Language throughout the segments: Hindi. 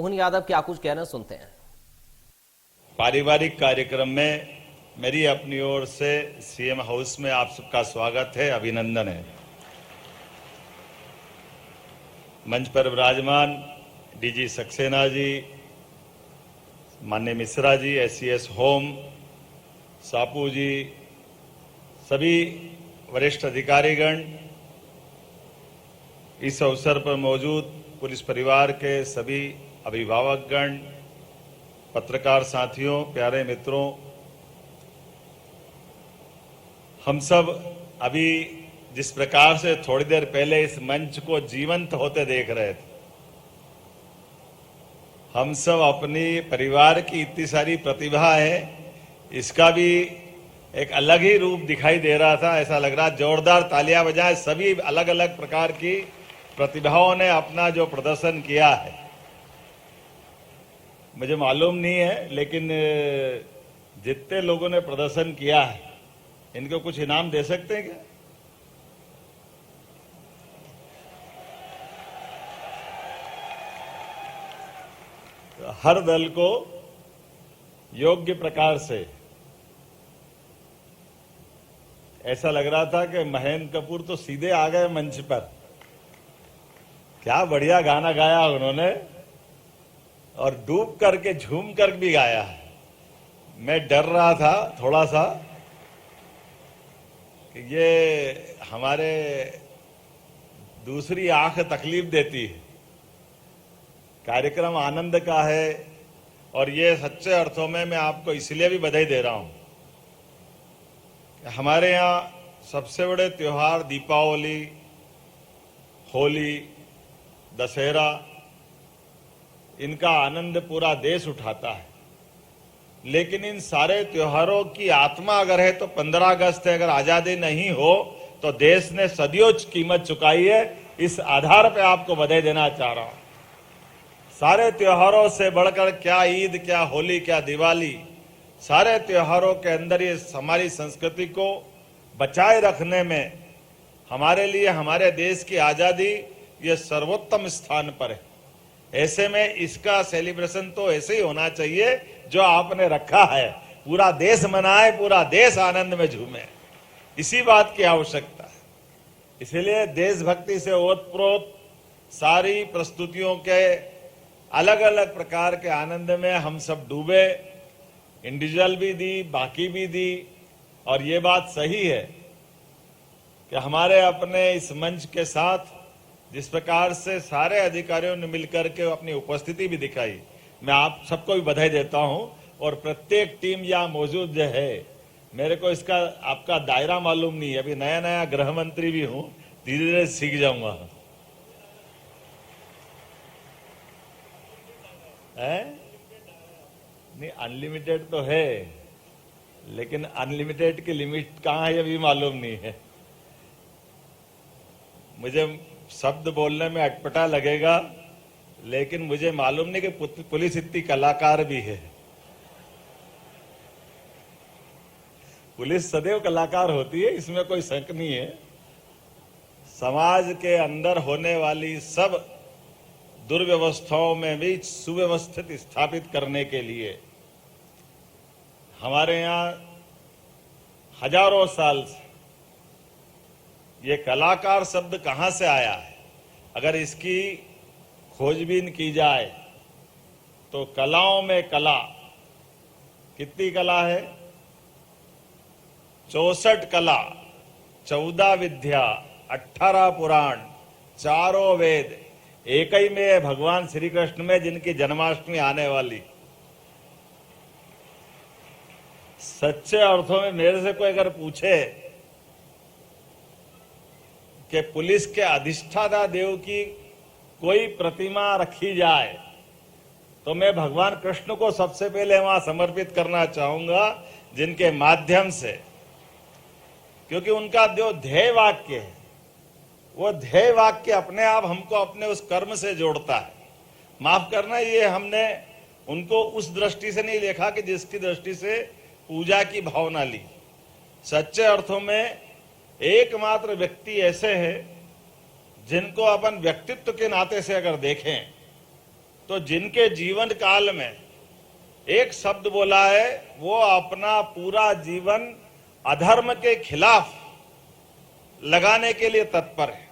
मोहन यादव क्या कुछ कह रहे हैं, सुनते हैं। पारिवारिक कार्यक्रम में मेरी अपनी ओर से सीएम हाउस में आप सबका स्वागत है, अभिनंदन है। मंच पर विराजमान डीजी सक्सेना जी, माननीय मिश्रा जी, एससीएस होम सापू जी, सभी वरिष्ठ अधिकारीगण, इस अवसर पर मौजूद पुलिस परिवार के सभी अभिभावकगण, पत्रकार साथियों, प्यारे मित्रों, हम सब अभी जिस प्रकार से थोड़ी देर पहले इस मंच को जीवंत होते देख रहे थे, हम सब अपनी परिवार की इतनी सारी प्रतिभा है, इसका भी एक अलग ही रूप दिखाई दे रहा था। ऐसा लग रहा जोरदार तालियां बजाएं। सभी अलग अलग प्रकार की प्रतिभाओं ने अपना जो प्रदर्शन किया है, मुझे मालूम नहीं है, लेकिन जितने लोगों ने प्रदर्शन किया है इनको कुछ इनाम दे सकते हैं क्या? तो हर दल को योग्य प्रकार से, ऐसा लग रहा था कि महेंद्र कपूर तो सीधे आ गए मंच पर। क्या बढ़िया गाना गाया उन्होंने, और डूब करके झूम कर भी गाया है। मैं डर रहा था थोड़ा सा कि ये हमारे दूसरी आंख तकलीफ देती है। कार्यक्रम आनंद का है और ये सच्चे अर्थों में मैं आपको इसलिए भी बधाई दे रहा हूं। हमारे यहाँ सबसे बड़े त्योहार दीपावली, होली, दशहरा, इनका आनंद पूरा देश उठाता है, लेकिन इन सारे त्योहारों की आत्मा अगर है तो 15 अगस्त है। अगर आजादी नहीं हो तो देश ने सदियों कीमत चुकाई है। इस आधार पे आपको बधाई देना चाह रहा हूं। सारे त्योहारों से बढ़कर क्या ईद, क्या होली, क्या दिवाली, सारे त्योहारों के अंदर ये हमारी संस्कृति को बचाए रखने में हमारे लिए, हमारे देश की आजादी ये सर्वोत्तम स्थान पर है। ऐसे में इसका सेलिब्रेशन तो ऐसे ही होना चाहिए जो आपने रखा है। पूरा देश मनाए, पूरा देश आनंद में झूमे, इसी बात की आवश्यकता है। इसलिए देशभक्ति से ओतप्रोत सारी प्रस्तुतियों के अलग अलग प्रकार के आनंद में हम सब डूबे। इंडिविजुअल भी दी, बाकी भी दी, और ये बात सही है कि हमारे अपने इस मंच के साथ जिस प्रकार से सारे अधिकारियों ने मिलकर के अपनी उपस्थिति भी दिखाई, मैं आप सबको भी बधाई देता हूं। और प्रत्येक टीम यहां मौजूद जो है, मेरे को इसका आपका दायरा मालूम नहीं है, अभी नया नया गृह मंत्री भी हूं, धीरे धीरे सीख जाऊंगा। नहीं, अनलिमिटेड तो है, लेकिन अनलिमिटेड की लिमिट कहां है ये भी मालूम नहीं है। मुझे शब्द बोलने में अटपटा लगेगा, लेकिन मुझे मालूम नहीं कि पुलिस इतनी कलाकार भी है। पुलिस सदैव कलाकार होती है, इसमें कोई शक नहीं है। समाज के अंदर होने वाली सब दुर्व्यवस्थाओं में भी सुव्यवस्थित स्थापित करने के लिए हमारे यहाँ हजारों साल से ये कलाकार शब्द कहां से आया है, अगर इसकी खोजबीन की जाए तो कलाओं में कला, कितनी कला है? 64 कला, 14 विद्या, 18 पुराण, 4 वेद, एक ही में है भगवान श्री कृष्ण में, जिनकी जन्माष्टमी आने वाली। सच्चे अर्थों में मेरे से कोई अगर पूछे कि पुलिस के अधिष्ठाता देव की कोई प्रतिमा रखी जाए, तो मैं भगवान कृष्ण को सबसे पहले वहां समर्पित करना चाहूंगा, जिनके माध्यम से, क्योंकि उनका जो ध्येय वाक्य है, वो ध्येय वाक्य अपने आप हमको अपने उस कर्म से जोड़ता है। माफ करना, ये हमने उनको उस दृष्टि से नहीं देखा कि जिसकी दृष्टि से पूजा की भावना ली। सच्चे अर्थों में एकमात्र व्यक्ति ऐसे हैं जिनको अपन व्यक्तित्व के नाते से अगर देखें तो जिनके जीवन काल में एक शब्द बोला है, वो अपना पूरा जीवन अधर्म के खिलाफ लगाने के लिए तत्पर है,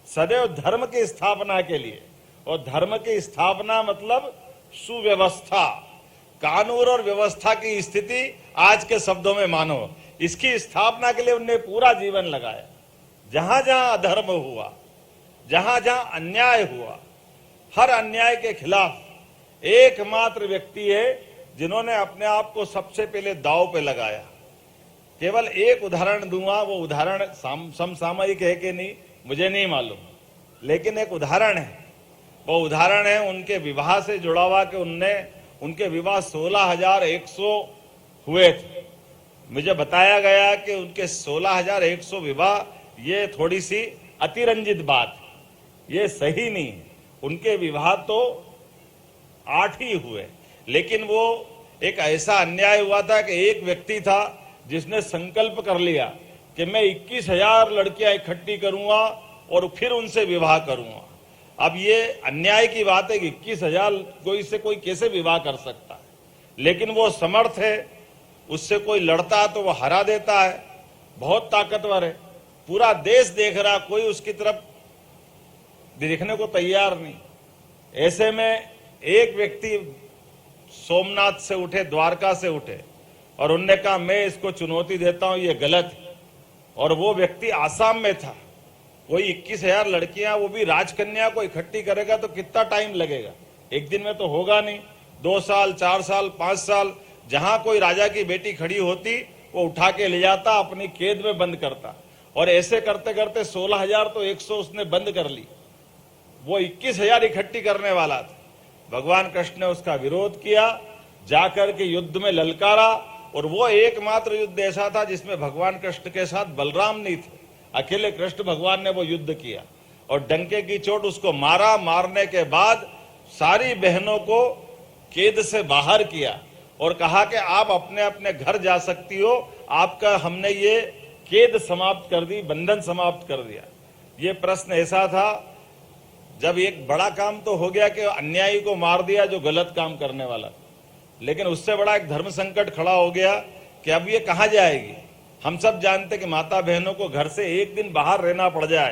सदैव धर्म की स्थापना के लिए। और धर्म की स्थापना मतलब सुव्यवस्था, कानून और व्यवस्था की स्थिति आज के शब्दों में मानो, इसकी स्थापना के लिए उन्हें पूरा जीवन लगाया। जहां जहां अधर्म हुआ, जहां जहां अन्याय हुआ, हर अन्याय के खिलाफ एकमात्र व्यक्ति है जिन्होंने अपने आप को सबसे पहले दांव पे लगाया। केवल एक उदाहरण दूंगा, वो उदाहरण समसामयिक है कि नहीं मुझे नहीं मालूम, लेकिन एक उदाहरण है। वो उदाहरण है उनके विवाह से जुड़ा हुआ कि उनके विवाह 16,100 हुए थे। मुझे बताया गया कि उनके 16,100 विवाह, ये थोड़ी सी अतिरंजित बात है, ये सही नहीं है। उनके विवाह तो 8 ही हुए, लेकिन वो एक ऐसा अन्याय हुआ था कि एक व्यक्ति था जिसने संकल्प कर लिया कि मैं 21,000 लड़कियां इकट्ठी करूंगा और फिर उनसे विवाह करूंगा। अब ये अन्याय की बात है कि 21,000 कोई कैसे विवाह कर सकता है, लेकिन वो समर्थ है, उससे कोई लड़ता है तो वो हरा देता है, बहुत ताकतवर है। पूरा देश देख रहा, कोई उसकी तरफ देखने को तैयार नहीं। ऐसे में एक व्यक्ति सोमनाथ से उठे, द्वारका से उठे, और उनने कहा मैं इसको चुनौती देता हूं, ये गलत है। और वो व्यक्ति आसाम में था। कोई 21,000 लड़कियां, वो भी राजकन्या को इकट्ठी करेगा तो कितना टाइम लगेगा, एक दिन में तो होगा नहीं। 2 साल, 4 साल, 5 साल, जहां कोई राजा की बेटी खड़ी होती वो उठा के ले जाता, अपनी कैद में बंद करता। और ऐसे करते करते 16,100 उसने बंद कर ली। वो 21,000 इकट्ठी करने वाला था। भगवान कृष्ण ने उसका विरोध किया, जाकर के युद्ध में ललकारा। और वो एकमात्र युद्ध ऐसा था जिसमें भगवान कृष्ण के साथ बलराम नहीं थे, अकेले कृष्ण भगवान ने वो युद्ध किया और डंके की चोट उसको मारा। मारने के बाद सारी बहनों को कैद से बाहर किया और कहा कि आप अपने अपने घर जा सकती हो, आपका हमने ये कैद समाप्त कर दी, बंधन समाप्त कर दिया। ये प्रश्न ऐसा था, जब एक बड़ा काम तो हो गया कि अन्यायी को मार दिया जो गलत काम करने वाला, लेकिन उससे बड़ा एक धर्म संकट खड़ा हो गया कि अब ये कहां जाएगी। हम सब जानते कि माता बहनों को घर से एक दिन बाहर रहना पड़ जाए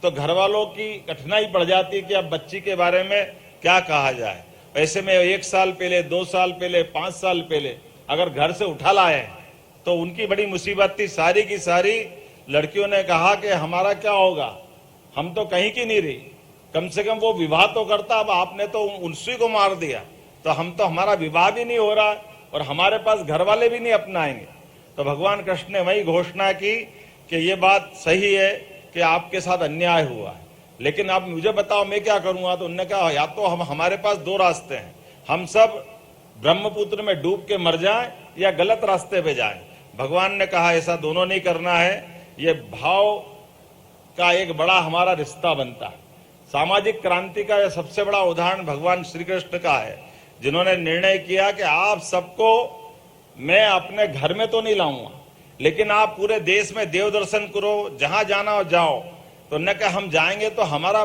तो घर वालों की कठिनाई पड़ जाती है कि अब बच्ची के बारे में क्या कहा जाए। ऐसे में 1 साल पहले, 2 साल पहले, 5 साल पहले अगर घर से उठा लाए तो उनकी बड़ी मुसीबत थी। सारी की सारी लड़कियों ने कहा कि हमारा क्या होगा, हम तो कहीं की नहीं रही, कम से कम वो विवाह तो करता, अब आपने तो उसी को मार दिया, तो हमारा विवाह भी नहीं हो रहा और हमारे पास घर वाले भी नहीं अपनाएंगे। तो भगवान कृष्ण ने वही घोषणा की कि ये बात सही है कि आपके साथ अन्याय हुआ है, लेकिन आप मुझे बताओ मैं क्या करूंगा। तो उन्होंने कहा या तो हमारे पास 2 रास्ते हैं, हम सब ब्रह्मपुत्र में डूब के मर जाएं या गलत रास्ते पे जाएं। भगवान ने कहा ऐसा दोनों नहीं करना है, ये भाव का एक बड़ा हमारा रिश्ता बनता है। सामाजिक क्रांति का यह सबसे बड़ा उदाहरण भगवान श्री कृष्ण का है, जिन्होंने निर्णय किया कि आप सबको मैं अपने घर में तो नहीं लाऊंगा, लेकिन आप पूरे देश में देव दर्शन करो, जहां जाना हो जाओ। तो उन्होंने कहा हम जाएंगे तो हमारा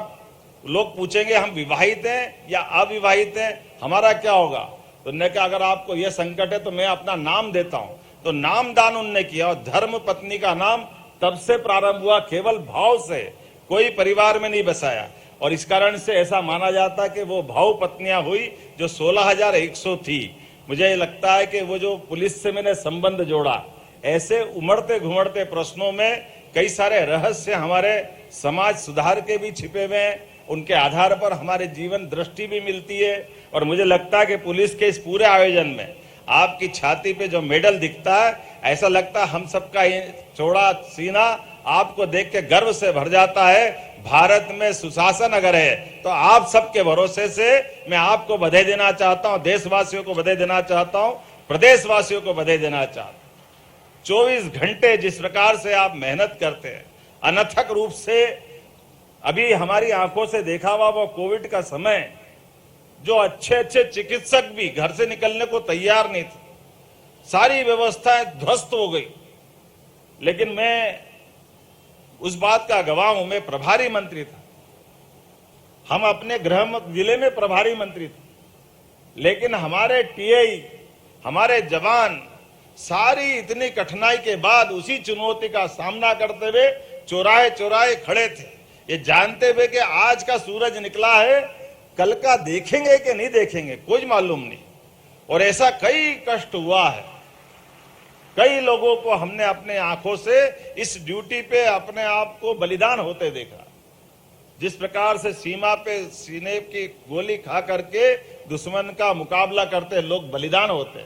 लोग पूछेंगे हम विवाहित हैं या अविवाहित हैं, हमारा क्या होगा। तो उन्होंने कहा अगर आपको यह संकट है तो मैं अपना नाम देता हूं। तो नाम दान उन्होंने किया और धर्म पत्नी का नाम तब से प्रारंभ हुआ, केवल भाव से, कोई परिवार में नहीं बसाया। और इस कारण से ऐसा माना जाता है कि वो भाव पत्नियां हुई जो 16,100 थी। मुझे लगता है कि वो जो पुलिस से मैंने संबंध जोड़ा, ऐसे उमड़ते घुमड़ते प्रश्नों में कई सारे रहस्य हमारे समाज सुधार के भी छिपे हुए हैं, उनके आधार पर हमारे जीवन दृष्टि भी मिलती है। और मुझे लगता है कि पुलिस के इस पूरे आयोजन में आपकी छाती पे जो मेडल दिखता है, ऐसा लगता है हम सबका ये चौड़ा सीना आपको देख के गर्व से भर जाता है। भारत में सुशासन अगर है तो आप सबके भरोसे से मैं आपको बधाई देना चाहता हूं, देशवासियों को बधाई देना चाहता हूं, प्रदेशवासियों को बधाई देना चाहता हूं। 24 घंटे जिस प्रकार से आप मेहनत करते हैं, अनथक रूप से, अभी हमारी आंखों से देखा हुआ वो कोविड का समय, जो अच्छे अच्छे चिकित्सक भी घर से निकलने को तैयार नहीं थे, सारी व्यवस्थाएं ध्वस्त हो गई। लेकिन मैं उस बात का गवाह हूं, मैं प्रभारी मंत्री था, हम अपने गृह जिले में प्रभारी मंत्री थे, लेकिन हमारे टीआई, हमारे जवान सारी इतनी कठिनाई के बाद उसी चुनौती का सामना करते हुए चौराहे चौराहे खड़े थे, ये जानते हुए कि आज का सूरज निकला है, कल का देखेंगे कि नहीं देखेंगे कोई मालूम नहीं। और ऐसा कई कष्ट हुआ है, कई लोगों को हमने अपने आंखों से इस ड्यूटी पे अपने आप को बलिदान होते देखा। जिस प्रकार से सीमा पे सीने की गोली खा करके दुश्मन का मुकाबला करते लोग बलिदान होते,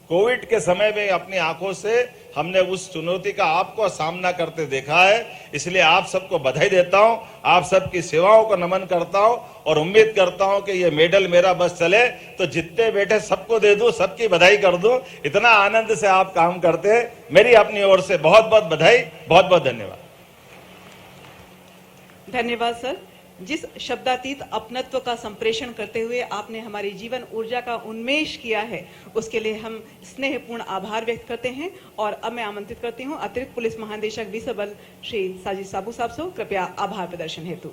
कोविड के समय में अपनी आंखों से हमने उस चुनौती का आपको सामना करते देखा है। इसलिए आप सबको बधाई देता हूं, आप सबकी सेवाओं को नमन करता हूं और उम्मीद करता हूं कि ये मेडल मेरा बस चले तो जितने बैठे सबको दे दूं, सबकी बधाई कर दूं। इतना आनंद से आप काम करते हैं, मेरी अपनी ओर से बहुत बहुत बधाई, बहुत बहुत धन्यवाद। धन्यवाद सर। जिस शब्दातीत अपनत्व का संप्रेषण करते हुए आपने हमारी जीवन ऊर्जा का उन्मेष किया है, उसके लिए हम स्नेहपूर्ण आभार व्यक्त करते हैं। और अब मैं आमंत्रित करती हूं अतिरिक्त पुलिस महानिदेशक विसबल बल श्री साजिद साबू साहब से, कृपया आभार प्रदर्शन हेतु।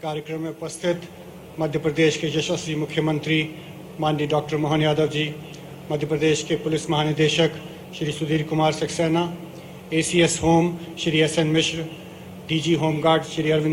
कार्यक्रम में उपस्थित मध्य प्रदेश के यशस्वी मुख्यमंत्री माननीय डॉक्टर मोहन यादव जी, मध्य प्रदेश के पुलिस महानिदेशक Shri Sudhir Kumar Saxena, ACS home Shri SN Mishra, DG home guard Shri Arvind